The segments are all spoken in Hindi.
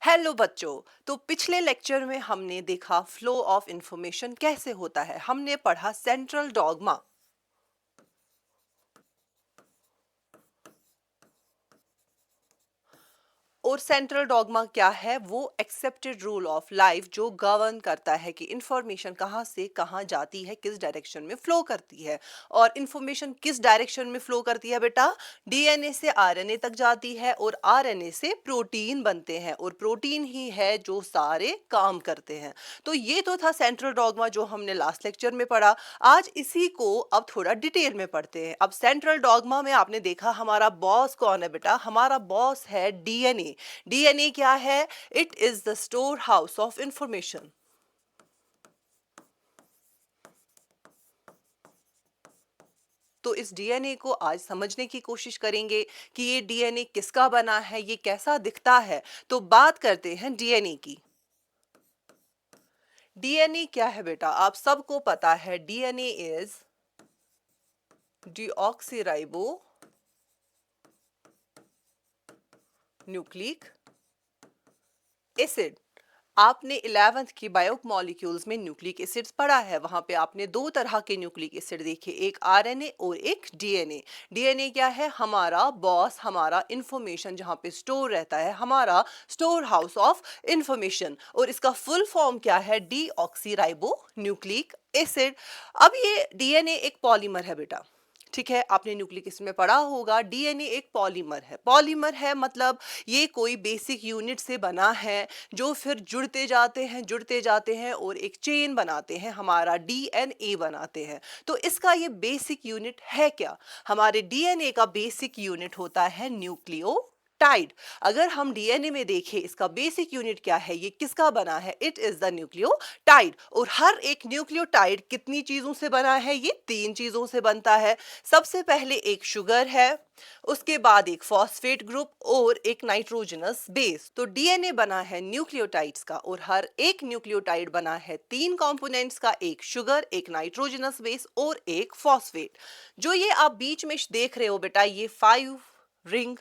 हेलो बच्चों। तो पिछले लेक्चर में हमने देखा फ्लो ऑफ इंफॉर्मेशन कैसे होता है। हमने पढ़ा सेंट्रल डॉगमा। और सेंट्रल डॉगमा क्या है? वो एक्सेप्टेड रूल ऑफ लाइफ जो गवर्न करता है कि इंफॉर्मेशन कहाँ से कहाँ जाती है, किस डायरेक्शन में फ्लो करती है। और इंफॉर्मेशन किस डायरेक्शन में फ्लो करती है बेटा? डीएनए से आरएनए तक जाती है और आरएनए से प्रोटीन बनते हैं और प्रोटीन ही है जो सारे काम करते हैं। तो ये तो था सेंट्रल डॉगमा जो हमने लास्ट लेक्चर में पढ़ा। आज इसी को अब थोड़ा डिटेल में पढ़ते हैं। अब सेंट्रल डॉगमा में आपने देखा हमारा बॉस कौन है बेटा? हमारा बॉस है डीएनए। डीएनए क्या है? It is the store house of information. तो इस डीएनए को आज समझने की कोशिश करेंगे कि ये डीएनए किसका बना है, ये कैसा दिखता है। तो बात करते हैं डीएनए की। डीएनए क्या है बेटा? आप सबको पता है DNA is deoxyribo nucleic acid. आपने 11th की बायोमॉलिक्यूल्स में न्यूक्लिक एसिड्स पढ़ा है। वहां पे आपने दो तरह के न्यूक्लिक एसिड देखे, एक आरएनए और एक डीएनए। डीएनए क्या है? हमारा बॉस, हमारा इंफॉर्मेशन जहां पे स्टोर रहता है, हमारा स्टोर हाउस ऑफ इंफॉर्मेशन। और इसका फुल फॉर्म क्या है? Deoxyribo nucleic acid. अब ये डीएनए एक पॉलीमर है बेटा। ठीक है, आपने न्यूक्लिक एसिड में पढ़ा होगा डीएनए एक पॉलीमर है। पॉलीमर है मतलब ये कोई बेसिक यूनिट से बना है जो फिर जुड़ते जाते हैं और एक चेन बनाते हैं, हमारा डीएनए बनाते हैं। तो इसका ये बेसिक यूनिट है क्या? हमारे डीएनए का बेसिक यूनिट होता है न्यूक्लियोटाइड। अगर हम डीएनए में देखें इसका बेसिक यूनिट क्या है, ये किसका बना है? It is the nucleotide. और हर एक न्यूक्लियोटाइड कितनी चीजों से बना है? ये तीन चीजों से बनता है। सबसे पहले एक शुगर है, उसके बाद एक फॉस्फेट ग्रुप और एक नाइट्रोजनस बेस। तो डीएनए बना है न्यूक्लियोटाइड्स का और हर एक न्यूक्लियोटाइड बना है तीन कंपोनेंट्स का, एक शुगर, एक नाइट्रोजनस बेस और एक फॉस्फेट। जो ये आप बीच में देख रहे हो बेटा, ये 5 रिंग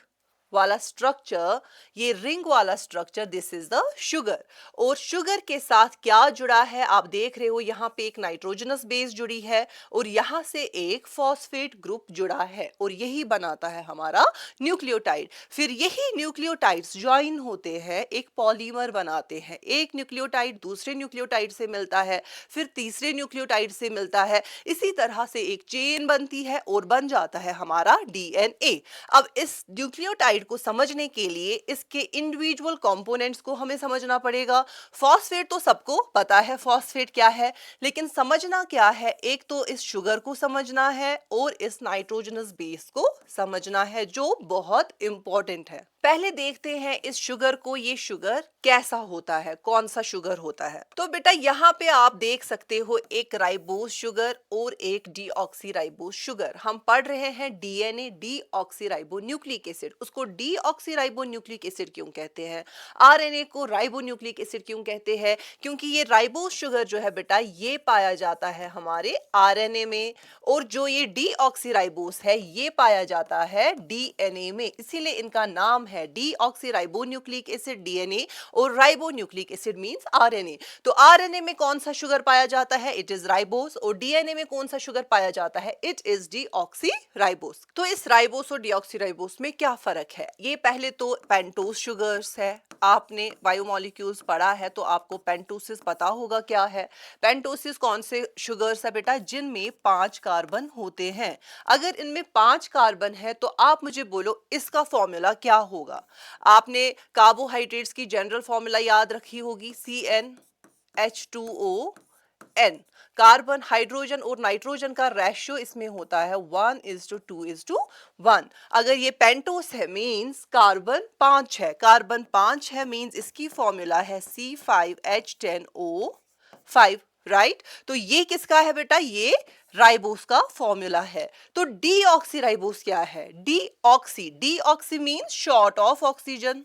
वाला स्ट्रक्चर, ये रिंग वाला structure, this is the sugar. और शुगर के साथ क्या जुड़ा है? आप देख रहे हो यहाँ पे एक नाइट्रोजनस बेस जुड़ी है और यहाँ से एक फॉस्फेट ग्रुप जुड़ा है और यही बनाता है हमारा न्यूक्लियोटाइड। फिर यही न्यूक्लियोटाइड्स ज्वाइन होते हैं, एक पॉलीमर बनाते हैं। एक न्यूक्लियोटाइड दूसरे न्यूक्लियोटाइड से मिलता है, फिर तीसरे न्यूक्लियोटाइड से मिलता है। इसी तरह से एक चेन बनती है और बन जाता है हमारा डीएनए। अब इस न्यूक्लियोटाइड को समझने के लिए इसके इंडिविजुअल कंपोनेंट्स को हमें समझना पड़ेगा। फॉस्फेट तो सबको पता है फॉस्फेट क्या है, लेकिन समझना क्या है? एक तो इस शुगर को समझना है और इस नाइट्रोजनस बेस को समझना है, जो बहुत इंपॉर्टेंट है। पहले देखते हैं इस शुगर को। ये शुगर कैसा होता है, कौन सा शुगर होता है? तो बेटा यहाँ पे आप देख सकते हो एक राइबोज शुगर और एक डीऑक्सीराइबोज शुगर। हम पढ़ रहे हैं डीएनए डीऑक्सीराइबो न्यूक्लिक एसिड। उसको डीऑक्सीराइबो न्यूक्लिक एसिड क्यों कहते हैं? आरएनए को राइबो न्यूक्लिक एसिड क्यों कहते हैं? क्योंकि ये राइबोज शुगर जो है बेटा, ये पाया जाता है हमारे आरएनए में, और जो ये डीऑक्सीराइबोज है ये पाया जाता है डीएनए में। इसीलिए इनका नाम है डीऑक्सीराइबो न्यूक्लिक एसिड डीएनए, और ribo nucleic acid means RNA. तो आरएनए में कौन सा शुगर पाया जाता है? It is ribose. और डीएनए में कौन सा शुगर पाया जाता है? It is deoxyribose. तो इस राइबोस और डीऑक्सीराइबोस में क्या फर्क है? ये पहले तो पेंटोस शुगर्स है। आपने बायोमॉलिक्यूल्स पढ़ा है तो आपको पेंटोसिस पता होगा क्या है। पेंटोसिस कौन से शुगर्स है बेटा? जिनमें 5 कार्बन होते हैं। अगर इनमें 5 कार्बन है तो आप मुझे बोलो इसका फॉर्मूला क्या होगा? आपने कार्बोहाइड्रेट्स की जनरल फॉर्मूला याद रखी होगी, CnH2O(N). कार्बन, हाइड्रोजन और नाइट्रोजन का रेशियो इसमें होता है 1:2:1। अगर ये पेंटोस है मींस कार्बन 5 है, कार्बन 5 है मींस इसकी फॉर्मूला है C5H10O5। राइट? तो ये किसका है बेटा? ये राइबोस का फॉर्मूला है। तो डीऑक्सीराइबोस क्या है? Deoxy means short of oxygen.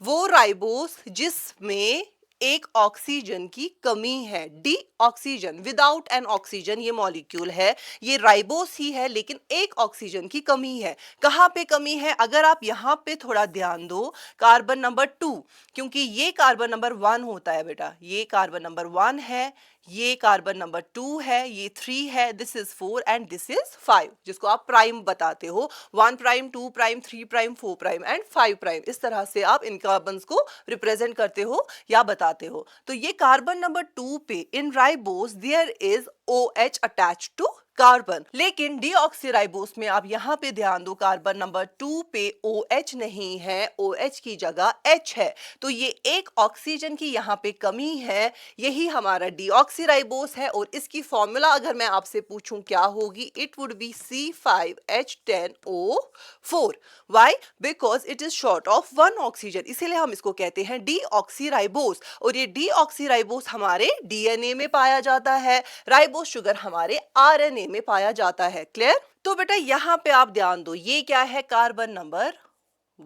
वो राइबोस जिसमें एक ऑक्सीजन की कमी है। D oxygen, without an oxygen ये मॉलिक्यूल है, ये राइबोस ही है, लेकिन एक ऑक्सीजन की कमी है। कहाँ पे कमी है? अगर आप यहाँ पे थोड़ा ध्यान दो, कार्बन नंबर 2, क्योंकि ये कार्बन नंबर 1 होता है बेटा, ये कार्बन नंबर 1 है, ये कार्बन नंबर 2 है, ये 3 है, this is 4 and this is 5, जिसको आप प्राइम बताते हो। 1 prime, 2 prime, 3 prime, 4 prime and 5 prime, इस तरह से आप इन कार्बन्स को रिप्रेजेंट करते हो या बताते हो। तो ये कार्बन नंबर 2 पे in ribose there is OH attached to carbon, लेकिन डीऑक्सीराइबोस में आप यहां पे ध्यान दो, कार्बन नंबर 2 पे OH नहीं है, OH की जगह H है। तो ये एक ऑक्सीजन की यहां पे कमी है, यही हमारा डीऑक्सीराइबोस है। और इसकी फॉर्मूला अगर मैं आपसे पूछूं क्या होगी, it would be C5H10O4। Why? Because it is short of 1 oxygen, इसीलिए हम इसको कहते हैं डीऑक्सीराइबोस। और ये डीऑक्सीराइबोस हमारे डीएनए में पाया जाता है, राइबोस शुगर हमारे आरएनए में पाया जाता है। क्लियर? तो बेटा यहां पे आप ध्यान दो, ये क्या है? कार्बन नंबर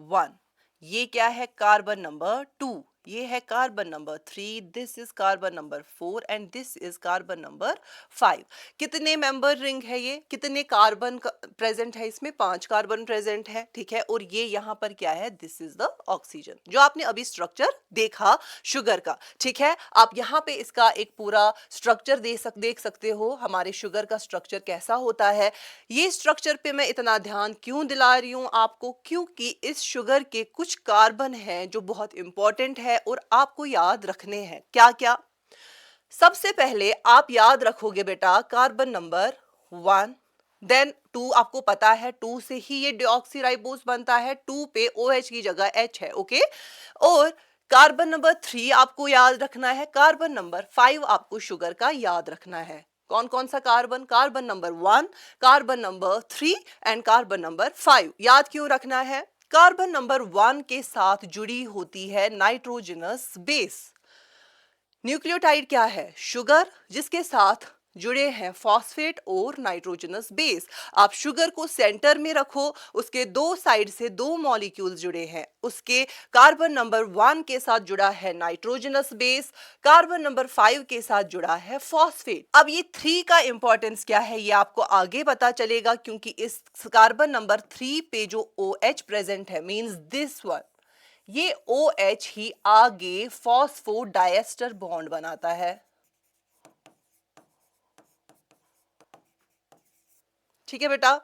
1, ये क्या है? कार्बन नंबर 2, ये है carbon number 3, this is carbon number 4 and this is carbon number 5। कितने मेंबर रिंग है ये? कितने कार्बन प्रेजेंट है इसमें? 5 कार्बन प्रेजेंट है, ठीक है। और ये यहाँ पर क्या है? दिस इज द ऑक्सीजन, जो आपने अभी स्ट्रक्चर देखा शुगर का, ठीक है। आप यहाँ पे इसका एक पूरा स्ट्रक्चर देख सकते हो, हमारे शुगर का स्ट्रक्चर कैसा होता है। ये स्ट्रक्चर पे मैं इतना ध्यान क्यों दिला रही हूँ आपको? क्योंकि इस शुगर के कुछ कार्बन हैं जो बहुत इंपॉर्टेंट है और आपको याद रखने हैं। क्या क्या? सबसे पहले आप याद रखोगे बेटा कार्बन नंबर 1, देन 2, आपको पता है 2 से ही ये डीऑक्सीराइबोस बनता है, 2 पे OH की जगह H है, ओके। और कार्बन नंबर 3 आपको याद रखना है, कार्बन नंबर 5 आपको शुगर का याद रखना है। कौन कौन सा carbon? Carbon number 1, carbon number 3 and carbon number 5। याद क्यों रखना है? कार्बन नंबर 1 के साथ जुड़ी होती है नाइट्रोजनस बेस। न्यूक्लियोटाइड क्या है? शुगर, जिसके साथ जुड़े हैं फॉस्फेट और नाइट्रोजनस बेस। आप शुगर को सेंटर में रखो, उसके दो साइड से दो मॉलिक्यूल्स जुड़े हैं, उसके कार्बन नंबर 1 के साथ जुड़ा है नाइट्रोजनस बेस, कार्बन नंबर 5 के साथ जुड़ा है फॉस्फेट। अब ये 3 का इंपॉर्टेंस क्या है ये आपको आगे पता चलेगा, क्योंकि इस कार्बन नंबर 3 पे जो OH प्रेजेंट है, मींस दिस वन, ये OH ही आगे फॉस्फोडाइएस्टर बॉन्ड बनाता है। ठीक है बेटा,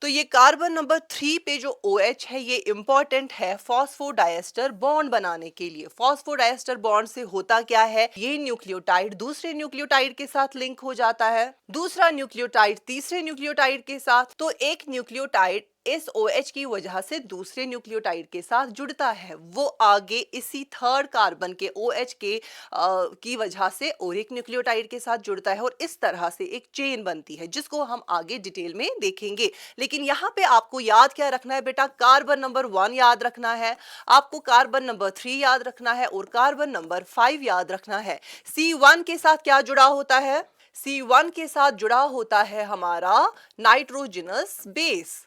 तो ये कार्बन नंबर 3 पे जो OH है ये इंपॉर्टेंट है फॉस्फोडाइएस्टर बॉन्ड बनाने के लिए। फॉस्फोडाइएस्टर बॉन्ड से होता क्या है? ये न्यूक्लियोटाइड दूसरे न्यूक्लियोटाइड के साथ लिंक हो जाता है, दूसरा न्यूक्लियोटाइड तीसरे न्यूक्लियोटाइड के साथ। तो एक न्यूक्लियोटाइड इस OH की वजह से दूसरे न्यूक्लियोटाइड के साथ जुड़ता है, वो आगे इसी थर्ड कार्बन के OH के की वजह से और एक न्यूक्लियोटाइड के साथ जुड़ता है, और इस तरह से एक चेन बनती है, जिसको हम आगे डिटेल में देखेंगे। लेकिन यहाँ पे आपको याद क्या रखना है बेटा? कार्बन नंबर 1 याद रखना है, आपको कार्बन नंबर 3 याद रखना है और कार्बन नंबर 5 याद रखना है। C1 के साथ क्या जुड़ा होता है? C1 के साथ जुड़ा होता है हमारा नाइट्रोजनस बेस,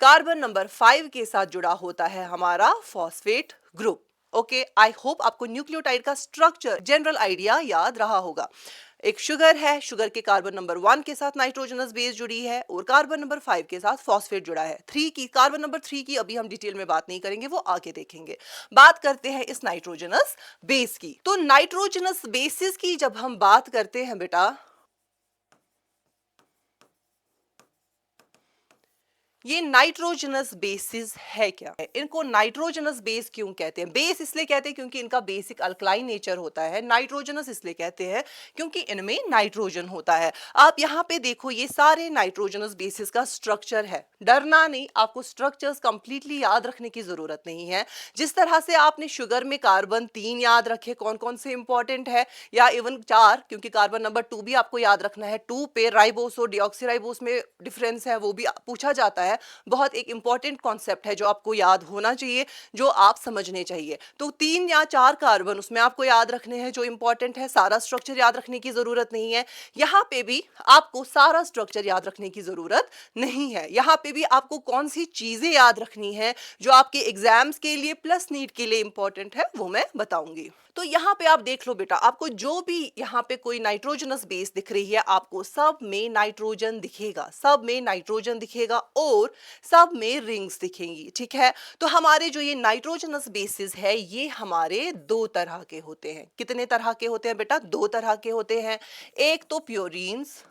कार्बन नंबर 5 के साथ जुड़ा होता है हमारा phosphate group. Okay, I hope आपको न्यूक्लियोटाइड का स्ट्रक्चर जनरल आइडिया याद रहा होगा। एक शुगर है, शुगर के कार्बन नंबर 1 के साथ नाइट्रोजनस बेस जुड़ी है और कार्बन नंबर 5 के साथ फॉस्फेट जुड़ा है। 3 की, कार्बन नंबर 3 की अभी हम डिटेल में बात नहीं करेंगे, वो आगे देखेंगे। बात करते हैं इस नाइट्रोजनस बेस की। तो नाइट्रोजनस बेसिस की जब हम बात करते हैं बेटा, ये नाइट्रोजनस बेसिस है क्या? इनको नाइट्रोजनस बेस क्यों कहते हैं? बेस इसलिए कहते हैं क्योंकि इनका बेसिक अल्कलाइन नेचर होता है। नाइट्रोजनस इसलिए कहते हैं क्योंकि इनमें नाइट्रोजन होता है। आप यहाँ पे देखो, ये सारे नाइट्रोजनस बेसिस का स्ट्रक्चर है। डरना नहीं, आपको स्ट्रक्चर्स कंप्लीटली याद रखने की जरूरत नहीं है। जिस तरह से आपने शुगर में कार्बन 3 याद रखे, कौन कौन से इंपॉर्टेंट है, या इवन 4, क्योंकि कार्बन नंबर 2 भी आपको याद रखना है। 2 पे राइबोस और डीऑक्सीराइबोस में डिफरेंस है, वो भी पूछा जाता है। है, बहुत एक इंपॉर्टेंट कॉन्सेप्ट है जो आपको याद होना चाहिए, जो आप समझने चाहिए। तो 3 या 4 कार्बन उसमें आपको याद रखने हैं जो इंपॉर्टेंट है, सारा स्ट्रक्चर याद रखने की जरूरत नहीं है। यहाँ पे भी आपको सारा स्ट्रक्चर याद रखने की जरूरत नहीं है। यहाँ पे भी आपको कौन सी चीजें याद रखनी है जो आपके एग्जाम्स के लिए प्लस नीट के लिए इंपॉर्टेंट है, वो मैं बताऊंगी। तो यहाँ पे आप देख लो बेटा, आपको जो भी यहाँ पे कोई नाइट्रोजनस बेस दिख रही है, आपको सब में नाइट्रोजन दिखेगा, सब में नाइट्रोजन दिखेगा और सब में रिंग्स दिखेंगी, ठीक है। तो हमारे जो ये नाइट्रोजनस बेसिस है, ये हमारे 2 तरह के होते हैं। कितने तरह के होते हैं बेटा? 2 तरह के होते हैं। एक तो प्योरीन्स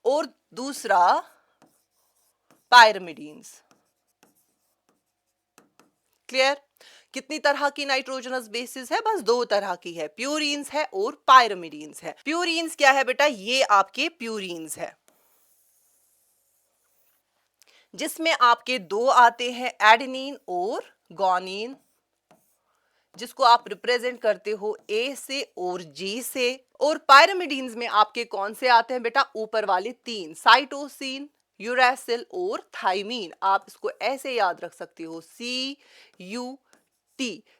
और दूसरा पायरमिडीन्स। क्लियर? कितनी तरह की नाइट्रोजनस बेसिस है? बस 2 तरह की है, प्यूरीन्स है और पायरमिडीन्स है। प्यूरीन्स क्या है बेटा? ये आपके प्यूरीन्स है, जिसमें आपके 2 आते हैं, एडेनिन और गुआनिन, जिसको आप रिप्रेजेंट करते हो ए से और जी से। और पायरमिडीन्स में आपके कौन से आते हैं बेटा? ऊपर वाले 3, साइटोसिन, यूरेसिल और थाइमीन। आप इसको ऐसे याद रख सकते हो, CUT,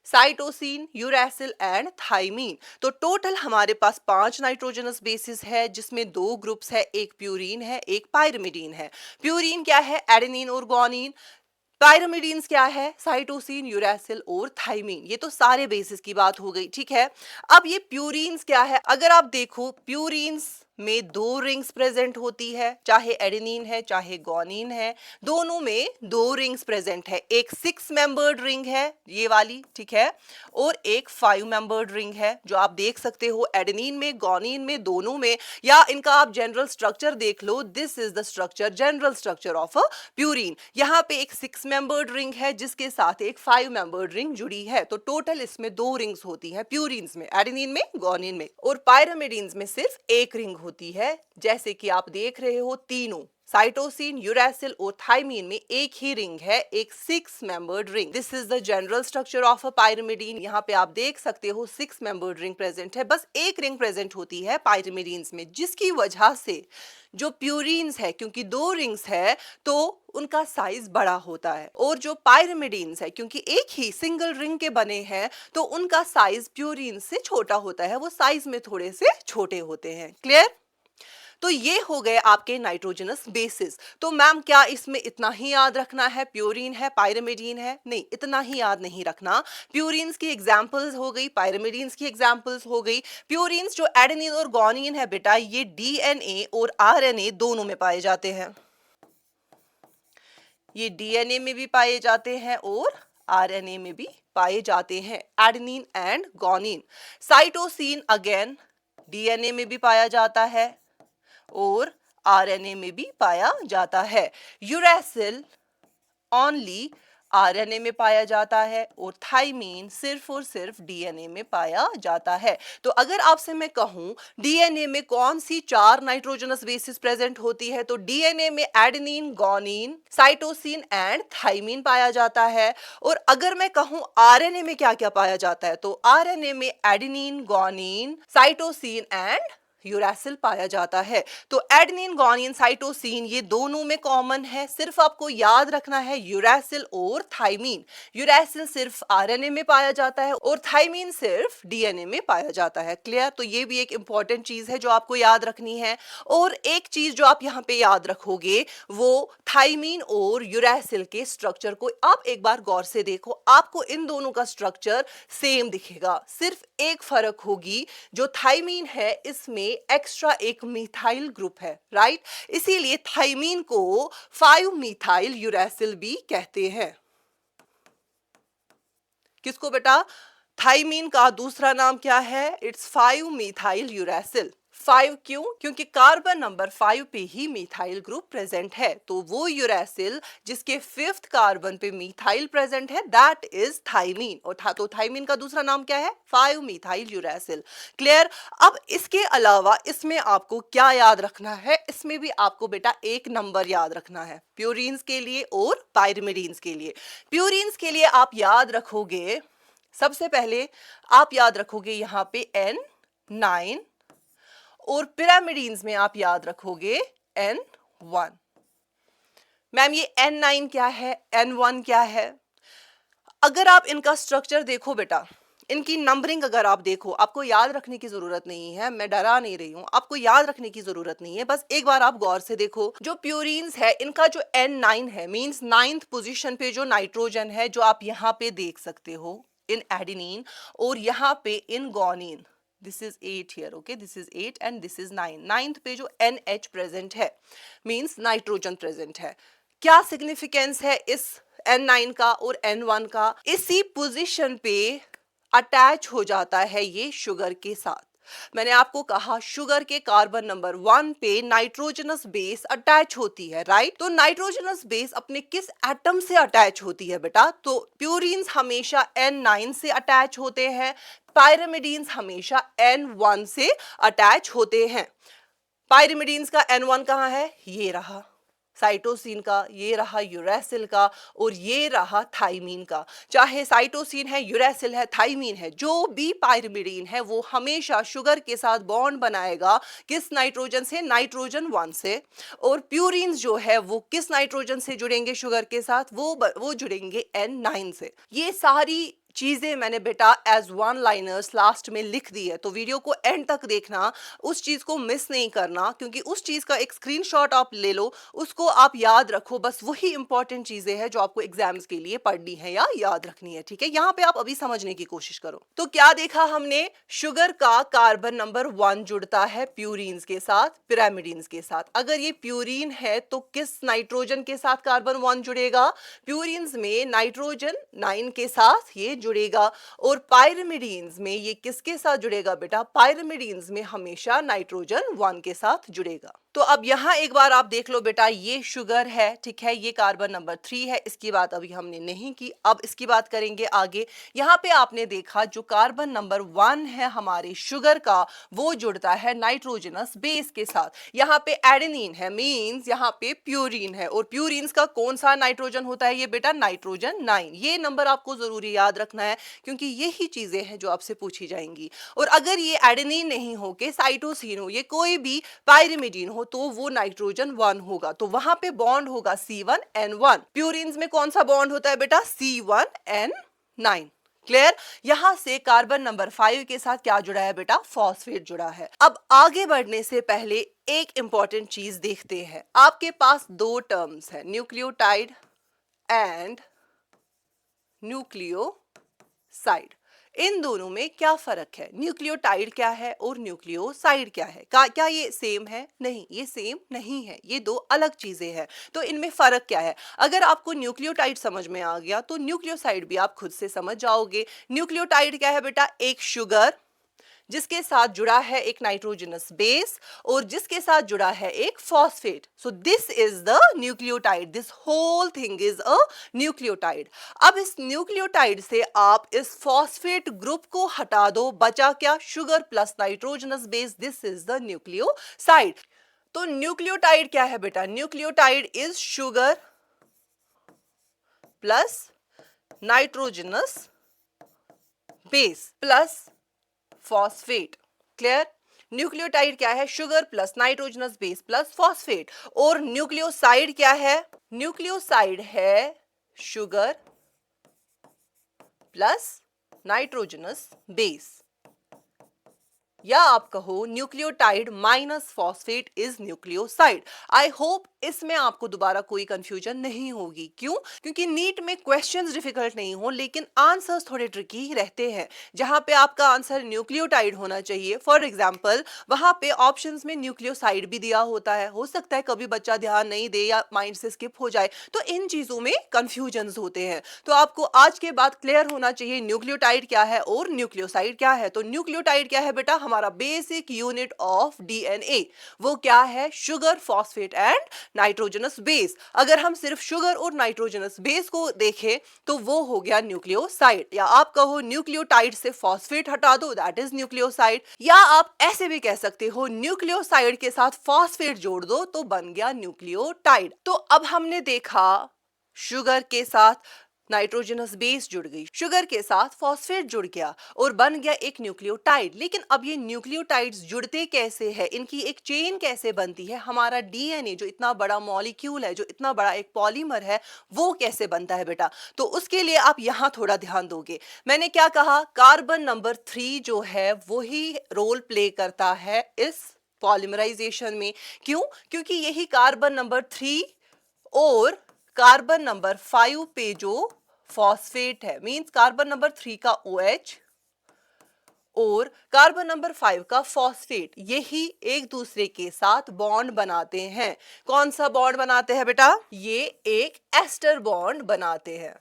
cytosine, uracil and thymine. तो टोटल हमारे पास 5 नाइट्रोजनस बेसिस है, जिसमें 2 ग्रुप्स है, एक प्यूरीन है, एक पायरमिडीन है। प्यूरीन क्या है? एडेनिन और गुआनिन। पायरमिडीन्स क्या है? साइटोसिन, यूरेसिल और थाइमीन। ये तो सारे बेसिस की बात हो गई, ठीक है। अब ये प्यूरीन्स क्या है? अगर आप देखो, प्यूरीन्स में 2 रिंग्स प्रेजेंट होती है, चाहे एडेनिन है चाहे गुआनिन है, दोनों में 2 रिंग्स प्रेजेंट है। एक 6 मेंबर्ड रिंग है, ये वाली, ठीक है, और एक 5 मेंबर्ड रिंग है, जो आप देख सकते हो एडेनिन में, गुआनिन में, दोनों में। या इनका आप जनरल स्ट्रक्चर देख लो, this is the structure, general structure of a purine. यहाँ पे एक 6 मेंबर्ड रिंग है, जिसके साथ एक 5 मेंबर्ड रिंग जुड़ी है। तो टोटल इसमें 2 रिंग्स होती हैं, प्यूरीन्स में, एडेनिन में, गुआनिन में। और पायरमिडीन्स में सिर्फ एक रिंग होती है, जैसे कि आप देख रहे हो, तीनों साइटोसिन, यूरेसिल और थाइमीन में एक ही रिंग है, एक 6 membered ring. This is the general structure of a pyrimidine. यहाँ पे आप देख सकते हो 6 मेंबर्ड रिंग प्रेजेंट है, बस एक रिंग प्रेजेंट होती है पायरमिडीन्स में, जिसकी वजह से जो प्यूरीन्स है, क्योंकि 2 रिंग्स है तो उनका साइज बड़ा होता है, और जो पायरमिडीन्स है, क्योंकि एक ही सिंगल रिंग के बने हैं, तो उनका साइज प्यूरीन से छोटा होता है, वो साइज में थोड़े से छोटे होते हैं। क्लियर? तो ये हो गए आपके नाइट्रोजनस बेसिस। तो मैम क्या इसमें इतना ही याद रखना है? प्यूरीन है, पायरमिडीन है? नहीं, इतना ही याद नहीं रखना। प्यूरीन्स की एग्जांपल्स हो गई, पायरमिडीन्स की एग्जांपल्स हो गई। प्यूरीन्स जो एडेनिन और गुआनिन है बेटा, ये डीएनए और आरएनए दोनों में पाए जाते हैं। ये डीएनए में भी पाए जाते हैं और आरएनए में भी पाए जाते हैं, adenine and guanine. Cytosine again DNA में भी पाया जाता है और आरएनए में भी पाया जाता है। यूरेसिल ओनली आरएनए में पाया जाता है और थाइमीन सिर्फ और सिर्फ डीएनए में पाया जाता है। तो अगर आपसे मैं कहूं डीएनए में कौन सी 4 नाइट्रोजनस बेसिस प्रेजेंट होती है, तो डीएनए में adenine, guanine, cytosine and thymine पाया जाता है। और अगर मैं कहूं आरएनए में क्या क्या पाया जाता है, तो आरएनए में adenine, guanine, cytosine and uracil पाया जाता है। तो एडेनिन, गुआनिन, साइटोसिन ये दोनों में कॉमन है, सिर्फ आपको याद रखना है यूरेसिल और थाइमीन। यूरेसिल सिर्फ आरएनए में पाया जाता है और थाइमीन सिर्फ डीएनए में पाया जाता है। क्लियर? तो ये भी एक इंपॉर्टेंट चीज है जो आपको याद रखनी है। और एक चीज जो आप यहाँ पे याद रखोगे, वो थाइमीन और यूरेसिल के स्ट्रक्चर को आप एक बार गौर से देखो, आपको इन दोनों का स्ट्रक्चर सेम दिखेगा, सिर्फ एक फर्क होगी, जो थाइमीन है इसमें एक्स्ट्रा एक मिथाइल ग्रुप है, राइट? इसीलिए थाइमीन को 5 मिथाइल यूरेसिल भी कहते हैं। किसको बेटा? थाइमीन का दूसरा नाम क्या है? It's 5 methyl uracil. 5 क्यों? क्योंकि कार्बन नंबर 5 पे ही मिथाइल ग्रुप प्रेजेंट है। तो वो यूरेसिल जिसके 5th कार्बन पे मिथाइल प्रेजेंट है, दैट इज थाइमीन। और तो थाइमीन का दूसरा नाम क्या है? 5 मिथाइल यूरेसिल। क्लियर? अब इसके अलावा इसमें आपको क्या याद रखना है? इसमें भी आपको बेटा एक नंबर याद रखना है, प्यूरीन्स के लिए और पायरमिडीन्स के लिए। प्यूरीन्स के लिए आप याद रखोगे, सबसे पहले आप याद रखोगे यहां पे N9, और पिरामिडीन्स में आप याद रखोगे N1। मैम ये N9 क्या है, N1 क्या है? अगर आप इनका स्ट्रक्चर देखो बेटा, इनकी नंबरिंग अगर आप देखो, आपको याद रखने की जरूरत नहीं है, मैं डरा नहीं रही हूँ, आपको याद रखने की जरूरत नहीं है, बस एक बार आप गौर से देखो। जो प्यूरीन्स है इनका जो N9 है, मींस 9th पोजीशन पे जो नाइट्रोजन है, जो आप यहाँ पे देख सकते हो इन एडेनिन, और यहाँ पे guanine, this is 8 here, okay, this is 8 and this is 9, 9th पे जो NH प्रेजेंट है, मींस नाइट्रोजन प्रेजेंट है। क्या सिग्निफिकेंस है इस N9 का और N1 का? इसी पोजीशन पे अटैच हो जाता है ये शुगर के साथ। मैंने आपको कहा शुगर के कार्बन नंबर 1 पे नाइट्रोजनस बेस अटैच होती है, राइट? तो नाइट्रोजनस बेस अपने किस एटम से अटैच होती है बेटा? तो प्यूरीन्स हमेशा N9 से अटैच होते हैं, पायरिमिडीन्स हमेशा N1 से अटैच होते हैं। पायरिमिडीन्स का N1 कहाँ है? ये रहा। साइटोसिन का ये रहा, यूरेसिल का, और ये रहा थाइमीन का। चाहे साइटोसिन है, यूरेसिल है, थाइमीन है, जो भी पायरिमिडीन है वो हमेशा शुगर के साथ बॉन्ड बनाएगा किस नाइट्रोजन से? नाइट्रोजन 1 से। और प्यूरीन्स जो है वो किस नाइट्रोजन से जुड़ेंगे शुगर के साथ? वो जुड़ेंगे N9 से। ये सारी चीजें मैंने बेटा एज वन लाइनर्स लास्ट में लिख दी है, तो वीडियो को एंड तक देखना, उस चीज को मिस नहीं करना, क्योंकि उस चीज का एक स्क्रीनशॉट आप ले लो, उसको आप याद रखो। बस वही इंपॉर्टेंट चीजें हैं जो आपको एग्जाम्स के लिए पढ़नी है या याद रखनी है, ठीक है? यहाँ पे आप अभी समझने की कोशिश करो। तो क्या देखा हमने? शुगर का कार्बन नंबर 1 जुड़ता है प्यूरीन्स के साथ, पिरामिडीन्स के साथ। अगर ये प्यूरीन है तो किस नाइट्रोजन के साथ कार्बन 1 जुड़ेगा? प्यूरीन्स में नाइट्रोजन 9 के साथ ये जुड़ेगा। और पायरिमिडीन्स में ये किसके साथ जुड़ेगा बेटा? पायरिमिडीन्स में हमेशा नाइट्रोजन 1 के साथ जुड़ेगा। तो अब यहां एक बार आप देख लो बेटा, ये शुगर है, ठीक है, ये कार्बन नंबर 3 है, इसकी बात अभी हमने नहीं की, अब इसकी बात करेंगे आगे। यहां पे आपने देखा जो कार्बन नंबर 1 है हमारे शुगर का, वो जुड़ता है नाइट्रोजनस बेस के साथ। यहाँ पे एडेनिन है, मींस यहाँ पे प्यूरीन है, और प्यूरीन्स का कौन सा नाइट्रोजन होता है? ये बेटा नाइट्रोजन 9। ये नंबर आपको जरूरी याद रखना है, क्योंकि यही चीजें हैं जो आपसे पूछी जाएंगी। और अगर ये एडेनिन नहीं हो के साइटोसिन हो, ये कोई भी पायरिमिडीन हो, तो वो नाइट्रोजन 1 होगा, तो वहां पे बॉन्ड होगा C1N1। प्यूरीन्स में कौन सा बॉन्ड होता है बेटा? C1N9। क्लियर? यहां से कार्बन नंबर 5 के साथ क्या जुड़ा है बेटा? फॉस्फेट जुड़ा है। अब आगे बढ़ने से पहले एक इंपॉर्टेंट चीज देखते हैं। आपके पास दो टर्म्स है, न्यूक्लियोटाइड एंड न्यूक्लियोसाइड। इन दोनों में क्या फर्क है? न्यूक्लियोटाइड क्या है और न्यूक्लियोसाइड क्या है? क्या ये सेम है? नहीं, ये सेम नहीं है, ये दो अलग चीजें हैं। तो इनमें फर्क क्या है? अगर आपको न्यूक्लियोटाइड समझ में आ गया तो न्यूक्लियोसाइड भी आप खुद से समझ जाओगे। न्यूक्लियोटाइड क्या है बेटा? एक शुगर जिसके साथ जुड़ा है एक नाइट्रोजनस बेस, और जिसके साथ जुड़ा है एक phosphate. So this is the nucleotide, this whole thing is a nucleotide. अब इस न्यूक्लियोटाइड से आप इस फॉस्फेट ग्रुप को हटा दो, बचा क्या? Sugar plus nitrogenous base, this is the nucleoside. तो न्यूक्लियोटाइड क्या है बेटा? Nucleotide is sugar plus nitrogenous base plus phosphate. Clear? Nucleotide क्या है? Sugar plus nitrogenous base plus phosphate. और न्यूक्लियोसाइड क्या है? न्यूक्लियोसाइड है शुगर प्लस नाइट्रोजनस बेस, या आप कहो nucleotide minus phosphate is nucleoside. I hope इसमें आपको दोबारा कोई कंफ्यूजन नहीं होगी। क्यों? क्योंकि नीट में क्वेश्चंस डिफिकल्ट नहीं हो, लेकिन आंसर्स थोड़े ट्रिकी रहते हैं। जहां पे आपका आंसर न्यूक्लियोटाइड होना चाहिए, फॉर एग्जांपल वहां पे ऑप्शंस में न्यूक्लियोसाइड भी दिया होता है। हो सकता है कभी बच्चा ध्यान नहीं दे या माइंड से स्किप हो जाए, तो इन चीजों में कंफ्यूजन्स होते हैं। तो आपको आज के बाद क्लियर होना चाहिए न्यूक्लियोटाइड क्या है और न्यूक्लियोसाइड क्या है। तो न्यूक्लियोटाइड क्या है बेटा? हमारा बेसिक यूनिट ऑफ डीएनए। वो क्या है? Sugar, phosphate and nitrogenous base. अगर हम सिर्फ शुगर और नाइट्रोजनस बेस को देखें तो वो हो गया न्यूक्लियोसाइड, या आप कहो न्यूक्लियोटाइड से फॉस्फेट हटा दो, दैट इज न्यूक्लियोसाइड। या आप ऐसे भी कह सकते हो न्यूक्लियोसाइड के साथ फॉस्फेट जोड़ दो तो बन गया न्यूक्लियोटाइड। तो अब हमने देखा शुगर के साथ नाइट्रोजनस बेस जुड़ गई, शुगर के साथ फॉस्फेट जुड़ गया और बन गया एक न्यूक्लियोटाइड। लेकिन अब ये न्यूक्लियोटाइड्स जुड़ते कैसे हैं, इनकी एक चेन कैसे बनती है, हमारा डीएनए जो इतना बड़ा मॉलिक्यूल है, जो इतना बड़ा एक पॉलीमर है, वो कैसे बनता है बेटा। तो उसके लिए आप यहाँ थोड़ा ध्यान दोगे। मैंने क्या कहा, कार्बन नंबर 3 जो है वही रोल प्ले करता है इस पॉलीमराइजेशन में। क्यों? क्योंकि यही कार्बन नंबर 3 और कार्बन नंबर 5 पे जो फॉस्फेट है, मींस कार्बन नंबर 3 का OH और कार्बन नंबर 5 का फॉस्फेट, यही एक दूसरे के साथ बॉन्ड बनाते हैं। कौन सा बॉन्ड बनाते हैं बेटा? ये एक एस्टर बॉन्ड बनाते हैं।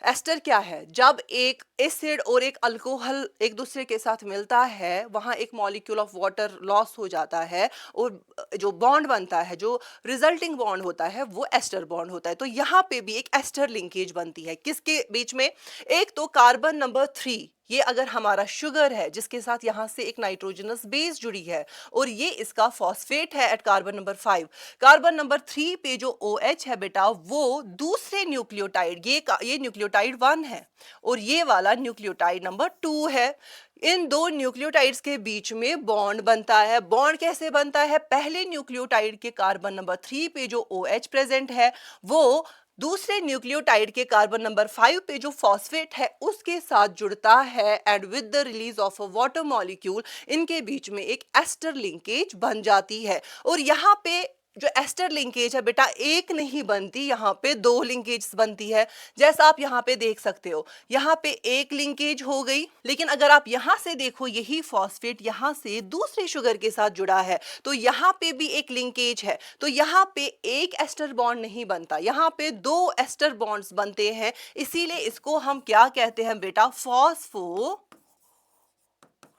एस्टर क्या है? जब एक एसिड और एक अल्कोहल एक दूसरे के साथ मिलता है, वहां एक मॉलिक्यूल ऑफ वाटर लॉस हो जाता है और जो बॉन्ड बनता है, जो रिजल्टिंग बॉन्ड होता है, वो एस्टर बॉन्ड होता है। तो यहाँ पे भी एक एस्टर लिंकेज बनती है। किसके बीच में? एक तो कार्बन नंबर 3, ये अगर हमारा शुगर है जिसके साथ यहाँ से एक नाइट्रोजनस बेस जुड़ी है और ये इसका फॉस्फेट है at carbon number 5। Carbon number 3 पे जो OH है बेटा, वो दूसरे न्यूक्लियोटाइड, ये न्यूक्लियोटाइड 1 है और ये वाला न्यूक्लियोटाइड नंबर 2 है। इन दो न्यूक्लियोटाइड्स के बीच में बॉन्ड बनता है। बॉन्ड कैसे बनता है? पहले न्यूक्लियोटाइड के कार्बन नंबर 3 पे जो OH प्रेजेंट है, वो दूसरे न्यूक्लियोटाइड के कार्बन नंबर 5 पे जो फॉस्फेट है उसके साथ जुड़ता है and with the release of a water molecule इनके बीच में एक एस्टर लिंकेज बन जाती है। और यहाँ पे जो एस्टर लिंकेज है बेटा, एक नहीं बनती, यहाँ पे 2 लिंकेज बनती है। जैसा आप यहाँ पे देख सकते हो, यहाँ पे एक लिंकेज हो गई, लेकिन अगर आप यहाँ से देखो, यही फॉस्फेट यहाँ से दूसरे शुगर के साथ जुड़ा है, तो यहाँ पे भी एक लिंकेज है। तो यहाँ पे एक एस्टर बॉन्ड नहीं बनता, यहाँ पे 2 एस्टर बॉन्ड्स बनते हैं। इसीलिए इसको हम क्या कहते हैं बेटा? Phospho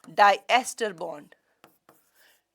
diester bond.